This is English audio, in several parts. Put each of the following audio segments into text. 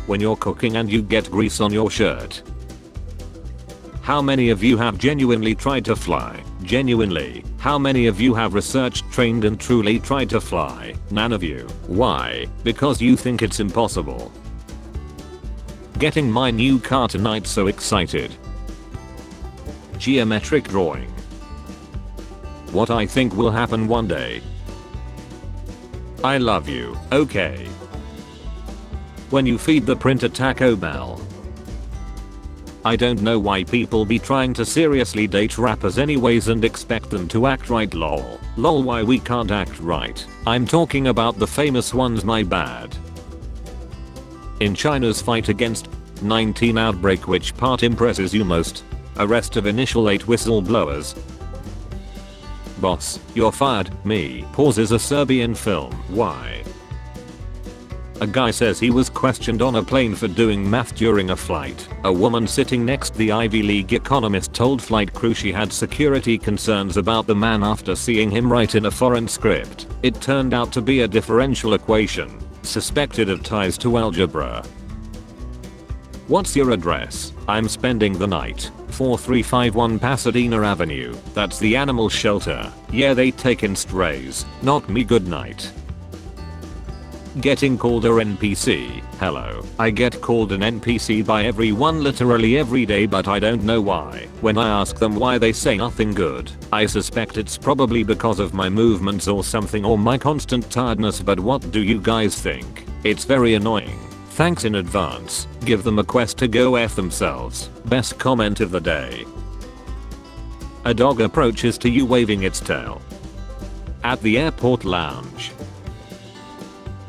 When you're cooking and you get grease on your shirt. How many of you have genuinely tried to fly? Genuinely. How many of you have researched, trained and truly tried to fly? None of you. Why? Because you think it's impossible. Getting my new car tonight, so excited. Geometric drawing. What I think will happen one day. I love you. Okay. When you feed the printer Taco Bell. I don't know why people be trying to seriously date rappers anyways and expect them to act right, lol. Lol, why we can't act right? I'm talking about the famous ones, my bad. In China's fight against COVID-19 outbreak, which part impresses you most? Arrest of initial 8 whistleblowers. Boss, you're fired. Me. Pauses a Serbian film. Why? A guy says he was questioned on a plane for doing math during a flight. A woman sitting next the Ivy League economist told flight crew she had security concerns about the man after seeing him write in a foreign script. It turned out to be a differential equation, suspected of ties to algebra. What's your address? I'm spending the night. 4351 Pasadena Avenue. That's the animal shelter. Yeah, they take in strays. Not me, good night. Getting called a NPC. Hello. I get called an NPC by everyone literally every day, but I don't know why. When I ask them why, they say nothing good. I suspect it's probably because of my movements or something, or my constant tiredness, but what do you guys think? It's very annoying. Thanks in advance. Give them a quest to go F themselves. Best comment of the day. A dog approaches to you waving its tail. At the airport lounge.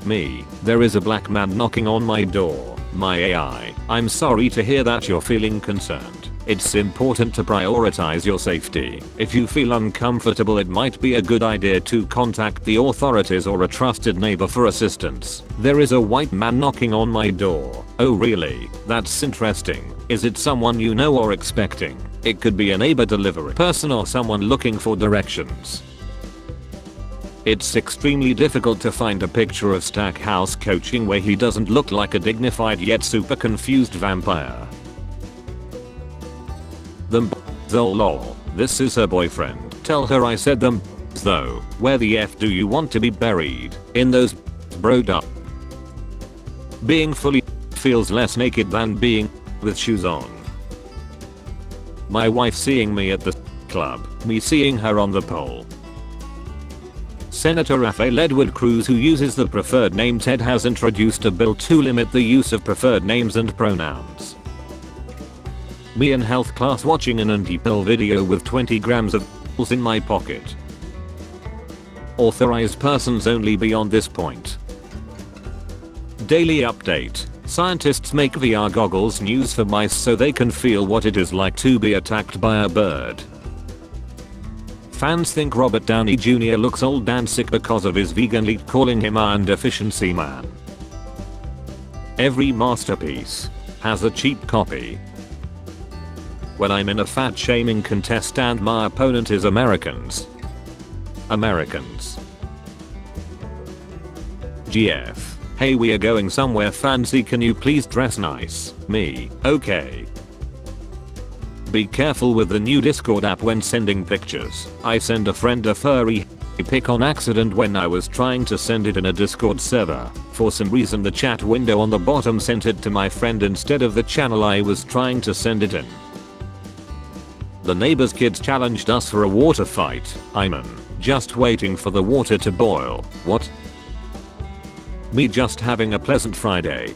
Me. There is a black man knocking on my door. My AI. I'm sorry to hear that you're feeling concerned. It's important to prioritize your safety. If you feel uncomfortable, it might be a good idea to contact the authorities or a trusted neighbor for assistance. There is a white man knocking on my door. Oh really? That's interesting. Is it someone you know or expecting? It could be a neighbor, delivery person, or someone looking for directions. It's extremely difficult to find a picture of Stackhouse coaching where he doesn't look like a dignified yet super confused vampire. Them though, lol. This is her boyfriend. Tell her I said them though. Where the F do you want to be buried? In those broed up. Being fully feels less naked than being with shoes on. My wife seeing me at the club. Me seeing her on the pole. Senator Rafael Edward Cruz, who uses the preferred name Ted, has introduced a bill to limit the use of preferred names and pronouns. Me in health class watching an anti-pill video with 20 grams of pills in my pocket. Authorized persons only beyond this point. Daily update. Scientists make VR goggles news for mice so they can feel what it is like to be attacked by a bird. Fans think Robert Downey Jr. looks old and sick because of his vegan leak, calling him Iron Deficiency Man. Every masterpiece has a cheap copy. When I'm in a fat shaming contest and my opponent is Americans. GF. Hey, we are going somewhere fancy, can you please dress nice? Me. Okay. Be careful with the new Discord app when sending pictures. I sent a friend a furry pic on accident when I was trying to send it in a Discord server. For some reason the chat window on the bottom sent it to my friend instead of the channel I was trying to send it in. The neighbor's kids challenged us for a water fight. I'm just waiting for the water to boil. What? Me just having a pleasant Friday.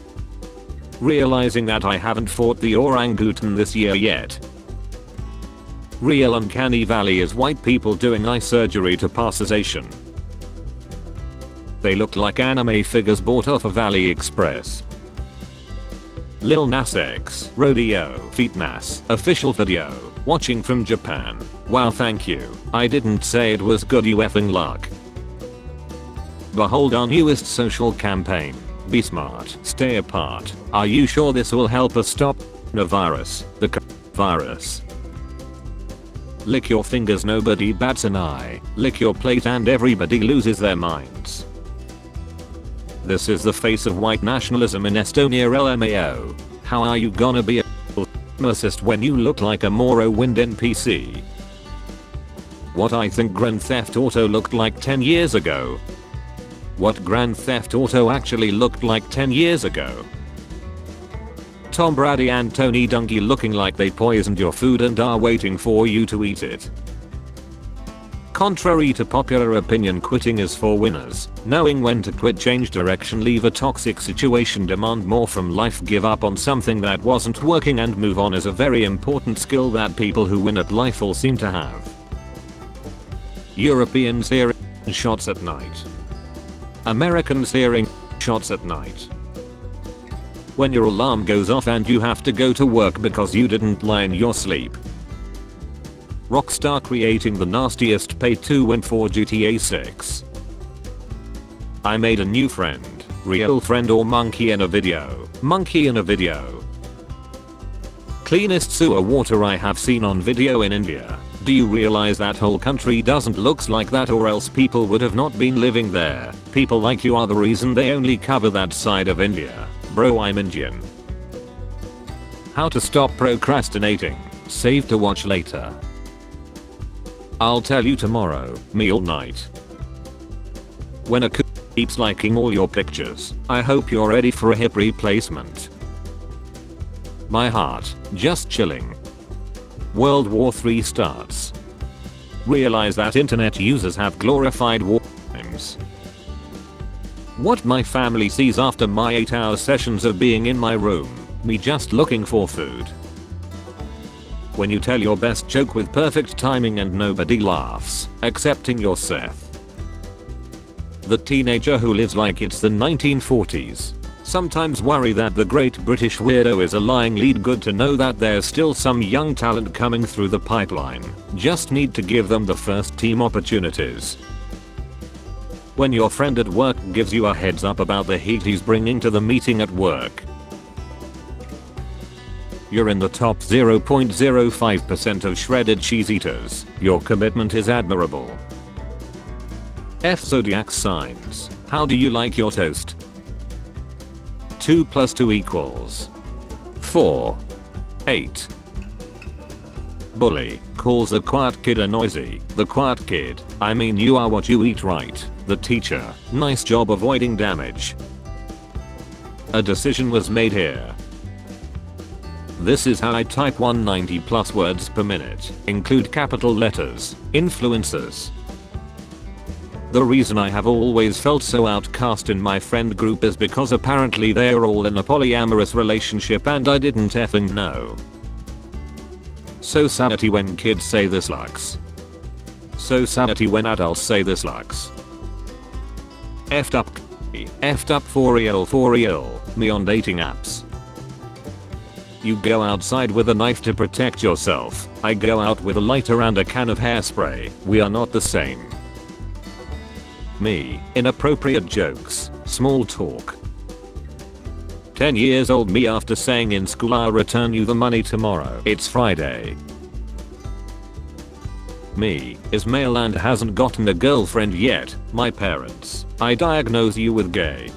Realizing that I haven't fought the orangutan this year yet. Real uncanny valley is white people doing eye surgery to pass as Asian. They look like anime figures bought off of AliExpress. Lil Nas X, Rodeo, Fitness, official video, watching from Japan. Wow, thank you. I didn't say it was good, you effing luck. Behold our newest social campaign. Be smart, stay apart. Are you sure this will help us stop the virus? The virus. Lick your fingers, nobody bats an eye. Lick your plate and everybody loses their minds. This is the face of white nationalism in Estonia LMAO. How are you gonna be a supremacist when you look like a Morrowind NPC? What I think Grand Theft Auto looked like 10 years ago. What Grand Theft Auto actually looked like 10 years ago. Tom Brady and Tony Dungy looking like they poisoned your food and are waiting for you to eat it. Contrary to popular opinion, quitting is for winners. Knowing when to quit, change direction, leave a toxic situation, demand more from life, give up on something that wasn't working and move on is a very important skill that people who win at life all seem to have. Europeans hearing shots at night. Americans hearing shots at night. When your alarm goes off and you have to go to work because you didn't lie in your sleep. Rockstar creating the nastiest pay to win for GTA 6. I made a new friend. Real friend or monkey in a video. Monkey in a video. Cleanest sewer water I have seen on video in India. Do you realize that whole country doesn't looks like that, or else people would have not been living there. People like you are the reason they only cover that side of India. Bro, I'm Indian. How to stop procrastinating. Save to watch later. I'll tell you tomorrow. Me all night. When a keeps liking all your pictures, I hope you're ready for a hip replacement. My heart, just chilling. World War III starts. Realize that internet users have glorified war crimes. What my family sees after my 8-hour sessions of being in my room, me just looking for food. When you tell your best joke with perfect timing and nobody laughs, accepting yourself. The teenager who lives like it's the 1940s. Sometimes worry that the great British weirdo is a lying lead. Good to know that there's still some young talent coming through the pipeline. Just need to give them the first team opportunities. When your friend at work gives you a heads up about the heat he's bringing to the meeting at work. You're in the top 0.05% of shredded cheese eaters. Your commitment is admirable. F zodiac signs. How do you like your toast? 2 + 2 = 4. 8. Bully calls the quiet kid a noisy. The quiet kid, I mean you are what you eat, right? The teacher, nice job avoiding damage. A decision was made here. This is how I type 190+ words per minute. Include capital letters. Influencers. The reason I have always felt so outcast in my friend group is because apparently they're all in a polyamorous relationship and I didn't effing know. So sanity when kids say this lux. So sanity when adults say this lux. Effed up. Effed up for real. Me on dating apps. You go outside with a knife to protect yourself. I go out with a lighter and a can of hairspray. We are not the same. Me, inappropriate jokes, small talk. 10 years old me after saying in school I'll return you the money tomorrow. It's Friday. Me, is male and hasn't gotten a girlfriend yet. My parents, I diagnose you with gay.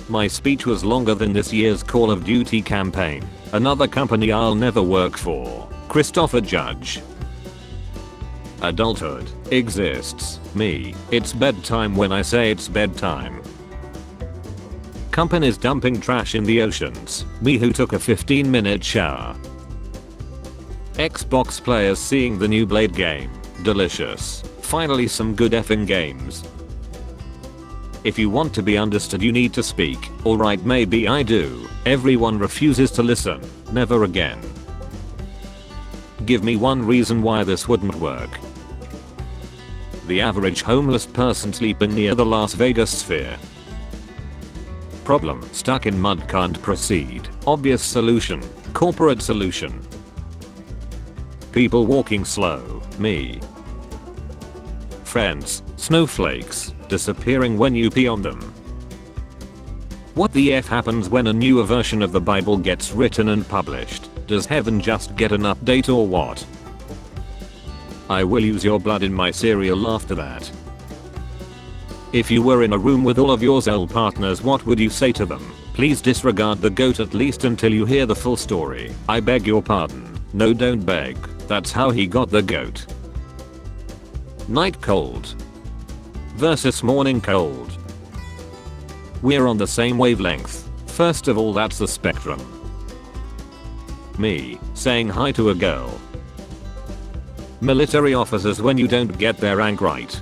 My speech was longer than this year's Call of Duty campaign. Another company I'll never work for. Christopher Judge. Adulthood exists. Me, it's bedtime when I say it's bedtime. Companies dumping trash in the oceans. Me who took a 15-minute shower. Xbox players seeing the new Blade game. Delicious. Finally some good effing games. If you want to be understood you need to speak. Alright, maybe I do. Everyone refuses to listen. Never again. Give me one reason why this wouldn't work. The average homeless person sleeping near the Las Vegas Sphere. Problem, stuck in mud, can't proceed. Obvious solution, corporate solution. People walking slow. Me. Friends, snowflakes, disappearing when you pee on them. What the F happens when a newer version of the Bible gets written and published? Does heaven just get an update or what? I will use your blood in my cereal after that. If you were in a room with all of your Zell partners, what would you say to them? Please disregard the goat at least until you hear the full story. I beg your pardon. No, don't beg. That's how he got the goat. Night cold versus morning cold. We're on the same wavelength. First of all, that's the spectrum. Me saying hi to a girl. Military officers when you don't get their rank right.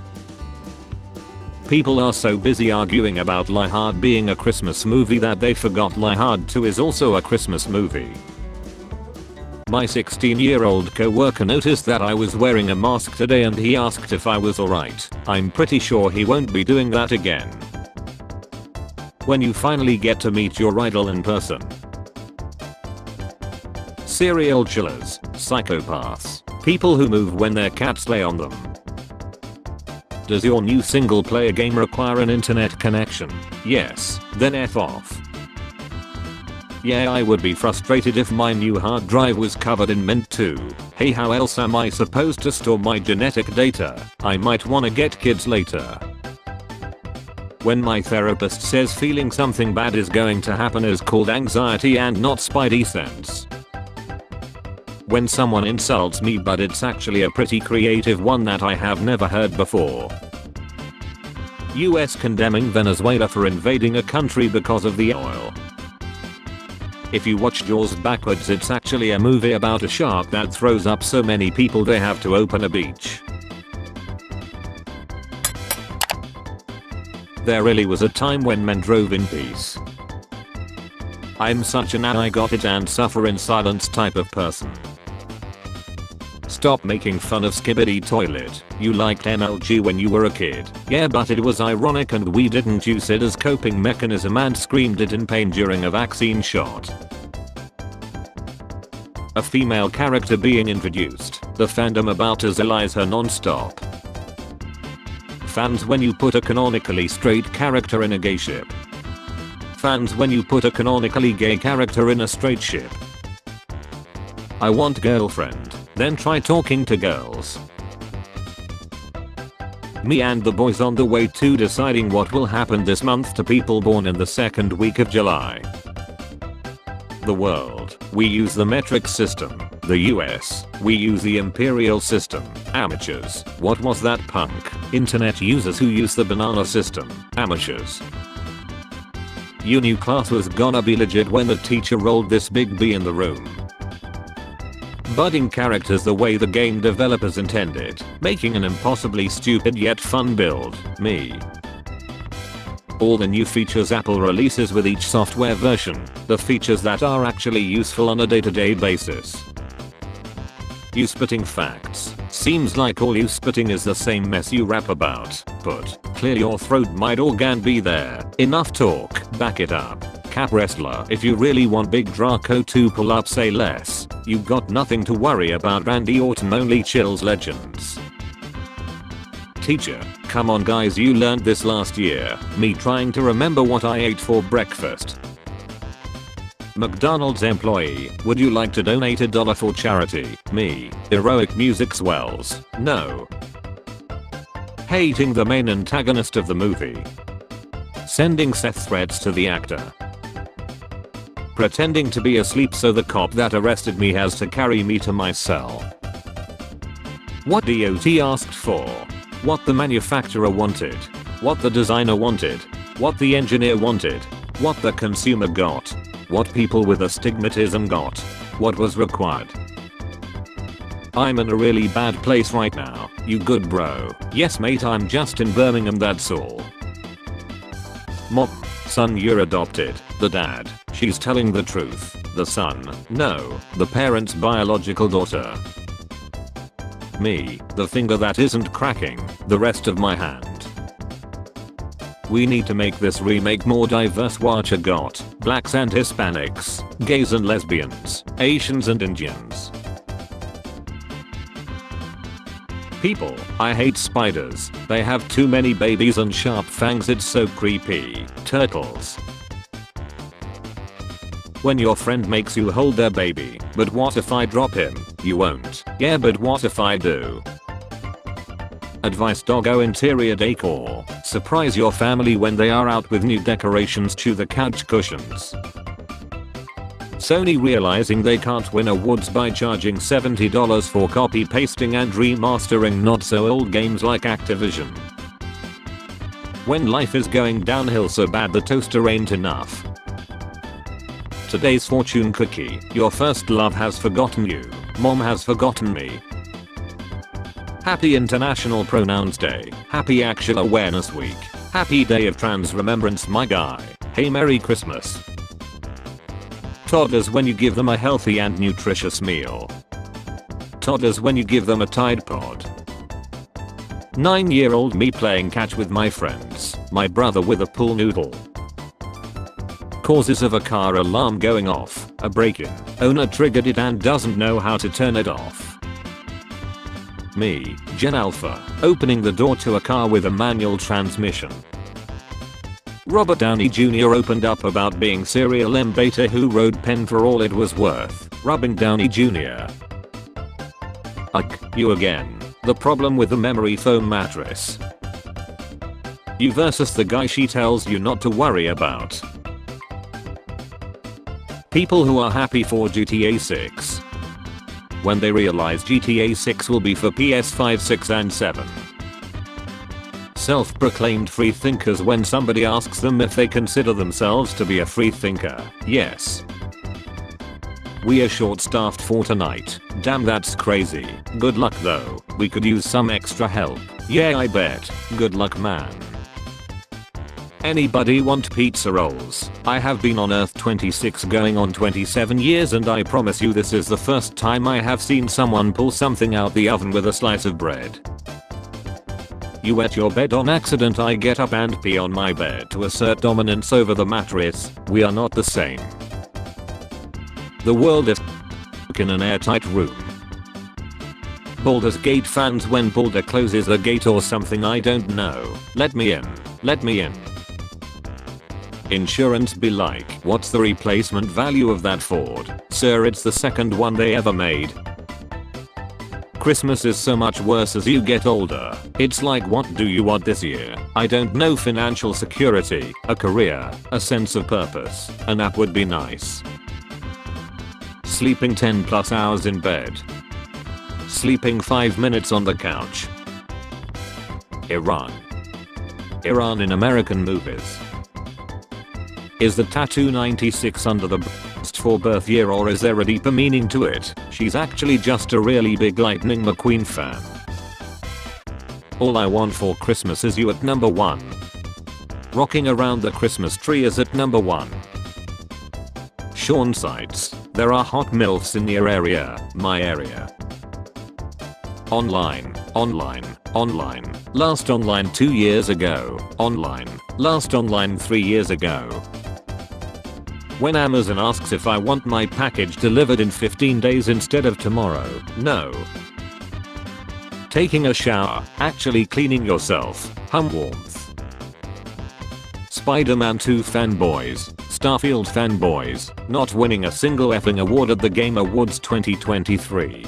People are so busy arguing about Die Hard being a Christmas movie that they forgot Die Hard 2 is also a Christmas movie. My 16-year-old co-worker noticed that I was wearing a mask today and he asked if I was alright. I'm pretty sure he won't be doing that again. When you finally get to meet your idol in person. Serial killers, psychopaths, people who move when their cats lay on them. Does your new single-player game require an internet connection? Yes, then F off. Yeah, I would be frustrated if my new hard drive was covered in mint too. Hey, how else am I supposed to store my genetic data? I might wanna get kids later. When my therapist says feeling something bad is going to happen is called anxiety and not spidey sense. When someone insults me but it's actually a pretty creative one that I have never heard before. US condemning Venezuela for invading a country because of the oil. If you watch Jaws backwards, it's actually a movie about a shark that throws up so many people they have to open a beach. There really was a time when men drove in peace. I'm such an I got it and suffer in silence type of person. Stop making fun of Skibidi Toilet. You liked MLG when you were a kid. Yeah, but it was ironic and we didn't use it as coping mechanism and screamed it in pain during a vaccine shot. A female character being introduced. The fandom about to Zellize her non-stop. Fans when you put a canonically straight character in a gay ship. Fans when you put a canonically gay character in a straight ship. I want girlfriend. Then try talking to girls. Me and the boys on the way to deciding what will happen this month to people born in the second week of July. The world, we use the metric system. The US, we use the imperial system. Amateurs, what was that punk? Internet users who use the banana system. Amateurs. Uni class was gonna be legit when the teacher rolled this big B in the room. Budding characters the way the game developers intended, making an impossibly stupid yet fun build. Me. All the new features Apple releases with each software version, the features that are actually useful on a day-to-day basis. You spitting facts. Seems like all you spitting is the same mess you rap about. But clear your throat, my dog, and be there. Enough talk, back it up. Cap wrestler, if you really want Big Draco to pull up, say less. You got nothing to worry about. Randy Orton only chills legends. Teacher, come on guys, you learned this last year. Me trying to remember what I ate for breakfast. McDonald's employee, would you like to donate $1 for charity? Me, heroic music swells. No. Hating the main antagonist of the movie. Sending Seth threats to the actor. Pretending to be asleep so the cop that arrested me has to carry me to my cell. What DOT asked for. What the manufacturer wanted. What the designer wanted. What the engineer wanted. What the consumer got. What people with astigmatism got. What was required. I'm in a really bad place right now. You good bro? Yes mate, I'm just in Birmingham, that's all. Mom. Son, you're adopted. The dad. She's telling the truth. The son. No. The parent's biological daughter. Me. The finger that isn't cracking. The rest of my hand. We need to make this remake more diverse. Watch a got. Blacks and Hispanics. Gays and lesbians. Asians and Indians. People, I hate spiders. They have too many babies and sharp fangs, it's so creepy. Turtles. When your friend makes you hold their baby, but what if I drop him? You won't. Yeah, but what if I do? Advice: doggo interior decor. Surprise your family when they are out with new decorations to the couch cushions. Sony realizing they can't win awards by charging $70 for copy pasting and remastering not so old games like Activision. When life is going downhill so bad the toaster ain't enough. Today's fortune cookie, your first love has forgotten you, mom has forgotten me. Happy International Pronouns Day, happy Actual Awareness Week, happy Day of Trans Remembrance my guy, hey Merry Christmas. Toddlers when you give them a healthy and nutritious meal. Toddlers when you give them a Tide Pod. 9-year-old me playing catch with my friends, my brother with a pool noodle. Causes of a car alarm going off, a break-in, owner triggered it and doesn't know how to turn it off. Me, Gen Alpha, opening the door to a car with a manual transmission. Robert Downey Jr. opened up about being serial M beta who rode pen for all it was worth, rubbing Downey Jr. You again. The problem with the memory foam mattress. You versus the guy she tells you not to worry about. People who are happy for GTA 6. When they realize GTA 6 will be for PS5, 6 and 7. Self-proclaimed free thinkers when somebody asks them if they consider themselves to be a free thinker. Yes. We are short-staffed for tonight. Damn, that's crazy. Good luck though. We could use some extra help. Yeah, I bet. Good luck, man. Anybody want pizza rolls? I have been on Earth 26 going on 27 years and I promise you this is the first time I have seen someone pull something out the oven with a slice of bread. You wet your bed on accident, I get up and pee on my bed to assert dominance over the mattress. We are not the same. The world is in an airtight room. Baldur's Gate fans when Baldur closes the gate or something, I don't know. Let me in. Let me in. Insurance be like, what's the replacement value of that Ford? Sir, it's the second one they ever made. Christmas is so much worse as you get older. It's like, what do you want this year? I don't know. Financial security, a career, a sense of purpose. A nap would be nice. Sleeping 10 plus hours in bed. Sleeping 5 minutes on the couch. Iran. Iran in American movies. Is the tattoo 96 under the breast for birth year or is there a deeper meaning to it? She's actually just a really big Lightning McQueen fan. All I want for Christmas is you at number 1. Rocking around the Christmas tree is at number 1. Sean cites, there are hot MILFs in your area, my area. Online, online, online, last online 2 years ago, online, last online 3 years ago. When Amazon asks if I want my package delivered in 15 days instead of tomorrow, no. Taking a shower, actually cleaning yourself, warmth. Spider-Man 2 fanboys, Starfield fanboys, not winning a single effing award at the Game Awards 2023.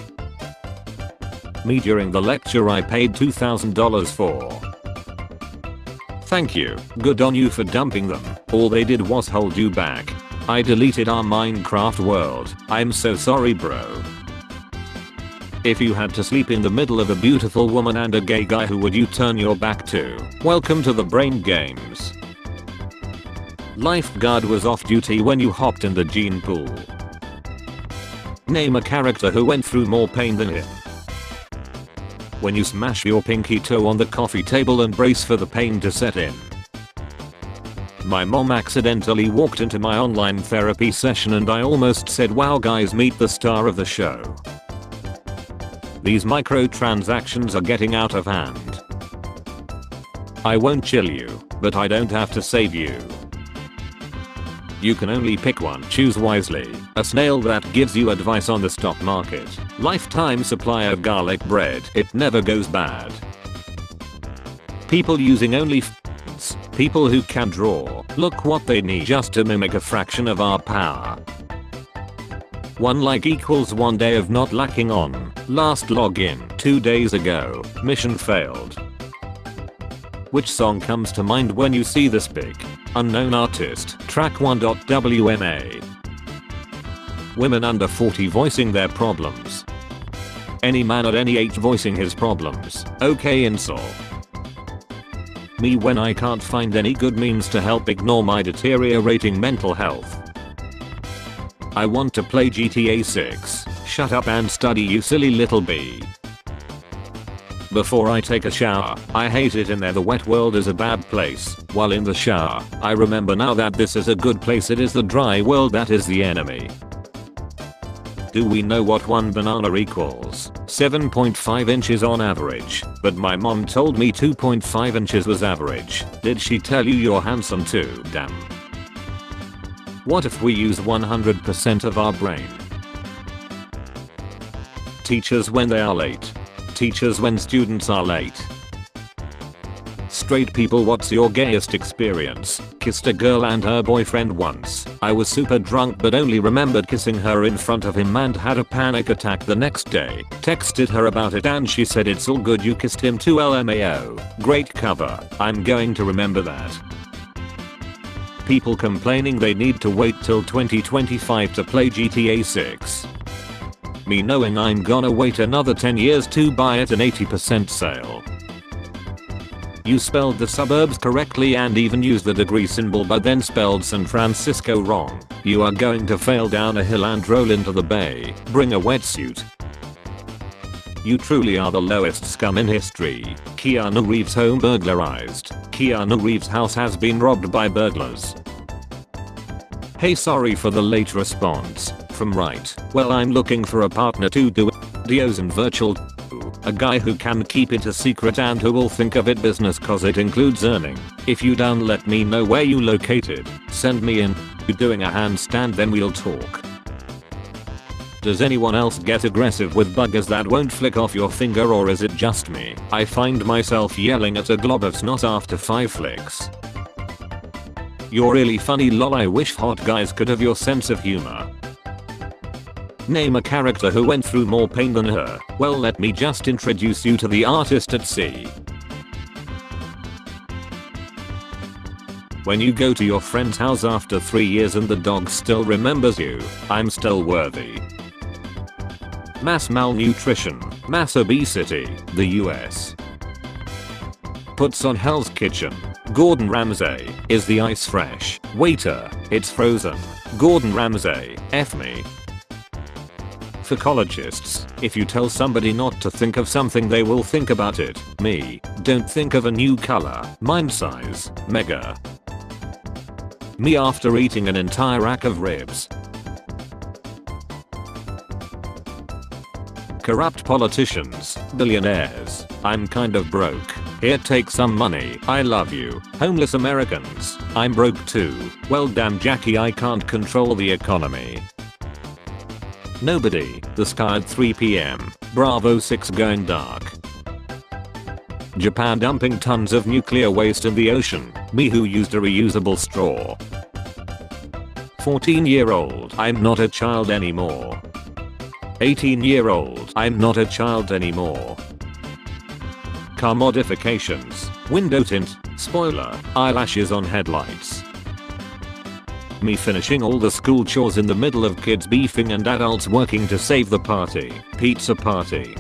Me during the lecture I paid $2,000 for. Thank you, good on you for dumping them, all they did was hold you back. I deleted our Minecraft world, I'm so sorry bro. If you had to sleep in the middle of a beautiful woman and a gay guy, who would you turn your back to? Welcome to the brain games. Lifeguard was off duty when you hopped in the gene pool. Name a character who went through more pain than him. When you smash your pinky toe on the coffee table and brace for the pain to set in. My mom accidentally walked into my online therapy session and I almost said, wow guys, meet the star of the show. These microtransactions are getting out of hand. I won't chill you, but I don't have to save you. You can only pick one, choose wisely. A snail that gives you advice on the stock market. Lifetime supply of garlic bread, it never goes bad. People using OnlyFans. People who can draw, look what they need just to mimic a fraction of our power. 1 like equals 1 day of not lacking on. Last login 2 days ago. Mission failed. Which song comes to mind when you see this pic? Unknown artist. Track 1.wma. Women under 40 voicing their problems. Any man at any age voicing his problems. Okay, incel. Me when I can't find any good means to help ignore my deteriorating mental health. I want to play GTA 6. Shut up and study, you silly little bee. Before I take a shower, I hate it in there. The wet world is a bad place. While in the shower, I remember now that this is a good place. It is the dry world that is the enemy. Do we know what one banana equals? 7.5 inches on average, but my mom told me 2.5 inches was average. Did she tell you you're handsome too? Damn. What if we use 100% of our brain? Teachers when they are late. Teachers when students are late. Straight people, what's your gayest experience? Kissed a girl and her boyfriend once. I was super drunk but only remembered kissing her in front of him and had a panic attack the next day. Texted her about it and she said it's all good, you kissed him too, LMAO. Great cover. I'm going to remember that. People complaining they need to wait till 2025 to play GTA 6. Me knowing I'm gonna wait another 10 years to buy at an 80% sale. You spelled the suburbs correctly and even used the degree symbol but then spelled San Francisco wrong. You are going to fail down a hill and roll into the bay. Bring a wetsuit. You truly are the lowest scum in history. Keanu Reeves home burglarized. Keanu Reeves' house has been robbed by burglars. Hey, sorry for the late response. From right. Well, I'm looking for a partner to do videos and virtual. A guy who can keep it a secret and who will think of it business cause it includes earning. If you down, let me know where you located. Send me in. You doing a handstand, then we'll talk. Does anyone else get aggressive with buggers that won't flick off your finger, or is it just me? I find myself yelling at a glob of snot after 5 flicks. You're really funny, lol. I wish hot guys could have your sense of humor. Name a character who went through more pain than her. Well, let me just introduce you to the artist at sea. When you go to your friend's house after 3 years and the dog still remembers you, I'm still worthy. Mass malnutrition, mass obesity, the US. Puts on Hell's Kitchen. Gordon Ramsay, is the ice fresh? Waiter, it's frozen. Gordon Ramsay, F me. Psychologists, if you tell somebody not to think of something they will think about it. Me, don't think of a new color. Mind size, mega. Me after eating an entire rack of ribs. Corrupt politicians, billionaires. I'm kind of broke. Here, take some money. I love you. Homeless Americans. I'm broke too. Well, damn Jackie, I can't control the economy. Nobody. The sky at 3 PM. Bravo 6 going dark. Japan dumping tons of nuclear waste in the ocean. Me who used a reusable straw. 14-year-old. I'm not a child anymore. 18-year-old. I'm not a child anymore. Car modifications. Window tint. Spoiler. Eyelashes on headlights. Me finishing all the school chores in the middle of kids beefing and adults working to save the party. Pizza party.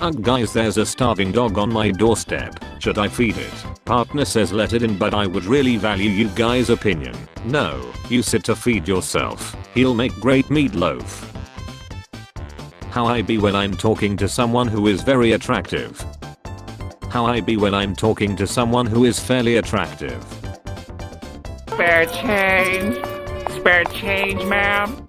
Ugh guys, there's a starving dog on my doorstep. Should I feed it? Partner says let it in, but I would really value you guys' opinion. No, you sit to feed yourself. He'll make great meatloaf. How I be when I'm talking to someone who is very attractive. How I be when I'm talking to someone who is fairly attractive. Spare change. Spare change, ma'am.